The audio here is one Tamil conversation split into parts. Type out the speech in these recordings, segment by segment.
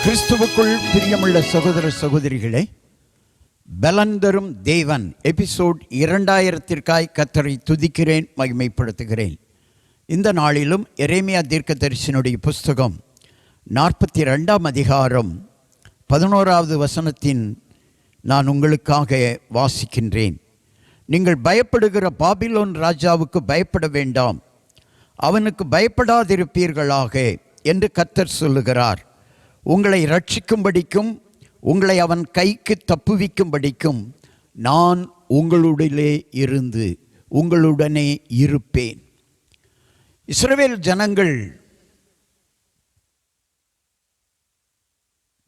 கிறிஸ்துவுக்குள் பிரியமுள்ள சகோதர சகோதரிகளே, பலன் தரும் தேவன் எபிசோட் 2000 கர்த்தரை துதிக்கிறேன், மகிமைப்படுத்துகிறேன். இந்த நாளிலும் எரேமியா தீர்க்கதரிசியினுடைய புஸ்தகம் 42ஆம் அதிகாரம் 11வது வசனத்தின் நான் உங்களுக்காக வாசிக்கின்றேன். நீங்கள் பயப்படுகிற பாபிலோன் ராஜாவுக்கு பயப்பட வேண்டாம், அவனுக்கு பயப்படாதிருப்பீர்களாக என்று கர்த்தர் சொல்லுகிறார். உங்களை ரட்சிக்கும்படிக்கும் உங்களை அவன் கைக்கு தப்புவிக்கும்படிக்கும் நான் உங்களுடனே இருந்து உங்களுடனே இருப்பேன். இஸ்ரவேல் ஜனங்கள்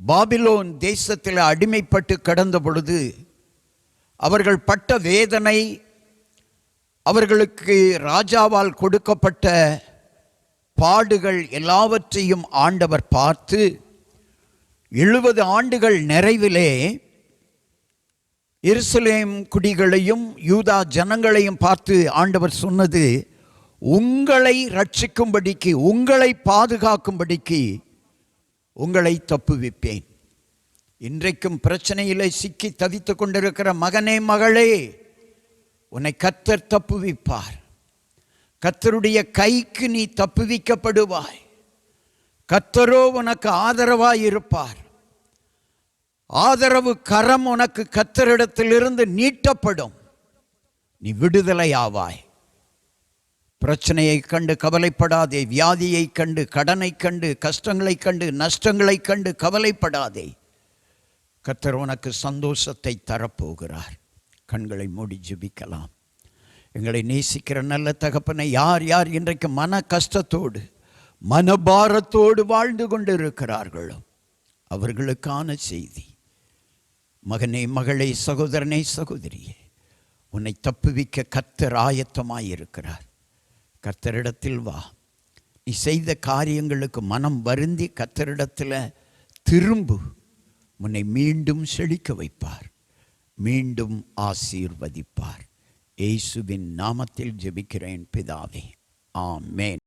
பாபிலோன் தேசத்தில் அடிமைப்பட்டு கடந்த பொழுது அவர்கள் பட்ட வேதனை, அவர்களுக்கு ராஜாவால் கொடுக்கப்பட்ட பாடுகள் எல்லாவற்றையும் ஆண்டவர் பார்த்து 70 ஆண்டுகள் நிறைவிலே எருசலேம் குடிகளையும் யூதா ஜனங்களையும் பார்த்து ஆண்டவர் சொன்னது, உங்களை ரட்சிக்கும்படிக்கு, உங்களை பாதுகாக்கும்படிக்கு உங்களை தப்புவிப்பேன். இன்றைக்கும் பிரச்சனையிலே சிக்கி தவித்து கொண்டிருக்கிற மகனே, மகளே, உன்னை கர்த்தர் தப்புவிப்பார். கர்த்தருடைய கைக்கு நீ தப்புவிக்கப்படுவாய். கர்த்தரோ உனக்கு ஆதரவாய் இருப்பார். ஆதரவு கரம் உனக்கு கர்த்தரிடத்திலிருந்து நீட்டப்படும். நீ விடுதலை ஆவாய். பிரச்சனையை கண்டு கவலைப்படாதே, வியாதியை கண்டு, கடனை கண்டு, கஷ்டங்களை கண்டு, நஷ்டங்களை கண்டு கவலைப்படாதே. கர்த்தர் உனக்கு சந்தோஷத்தை தரப்போகிறார். கண்களை மூடி ஜெபிக்கலாம். எங்களை நேசிக்கிற நல்ல தகப்பனை, யார் யார் இன்றைக்கு மன கஷ்டத்தோடு மனபாரத்தோடு வாழ்ந்து கொண்டு இருக்கிறார்களோ அவர்களுக்கான செய்தி. மகனே, மகளே, சகோதரனே, சகோதரியே, உன்னை தப்புவிக்க கர்த்தர் ஆயத்தமாயிருக்கிறார். கர்த்தரிடத்தில் வா. நீ செய்த காரியங்களுக்கு மனம் வருந்தி கர்த்தரிடத்தில் திரும்பு. உன்னை மீண்டும் செழிக்க வைப்பார், மீண்டும் ஆசீர்வதிப்பார். இயேசுவின் நாமத்தில் ஜெபிக்கிறேன் பிதாவே, ஆமென்.